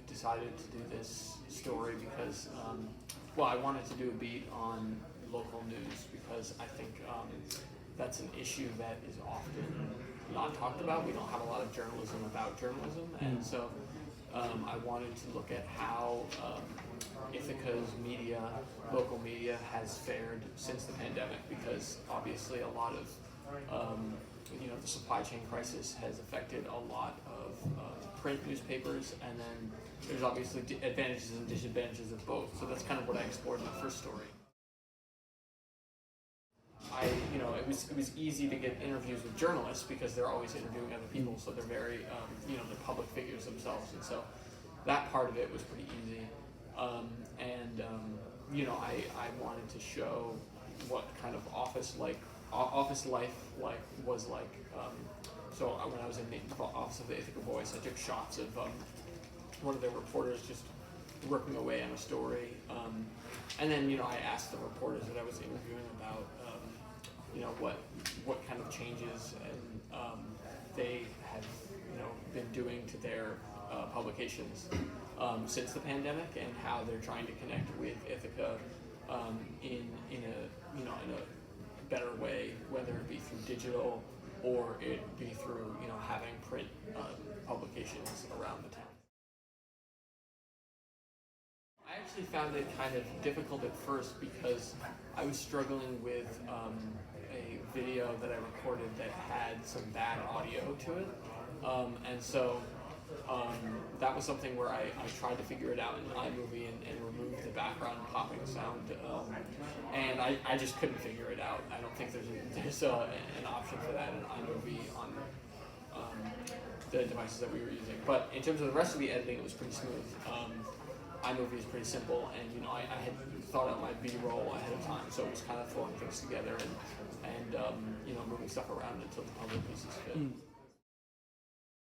decided to do this story because, well, I wanted to do a beat on local news because I think that's an issue that is often not talked about. We don't have a lot of journalism about journalism, and so I wanted to look at how Ithaca's media, local media, has fared since the pandemic, because obviously a lot of the supply chain crisis has affected a lot of print newspapers, and then there's obviously advantages and disadvantages of both. So that's kind of what I explored in the first story. It was easy to get interviews with journalists because they're always interviewing other people, so they're very, they're public figures themselves, and so that part of it was pretty easy. I wanted to show what kind of office life was like. So when I was in the office of the Ithaca Voice, I took shots of one of their reporters just working away on a story, and then I asked the reporters that I was interviewing about what kind of changes and they have been doing to their publications since the pandemic, and how they're trying to connect with Ithaca in a better way, whether it be through digital or it be through having print publications around the town. I actually found it kind of difficult at first because I was struggling with a video that I recorded that had some bad audio to it, and so that was something where I tried to figure it out in iMovie and remove the background popping sound, and I just couldn't figure it out. I don't think there's an option for that in iMovie on the devices that we were using. But in terms of the rest of the editing, it was pretty smooth. iMovie is pretty simple, and I had thought out my B-roll ahead of time, so it was kind of throwing things together and moving stuff around until the puzzle pieces fit.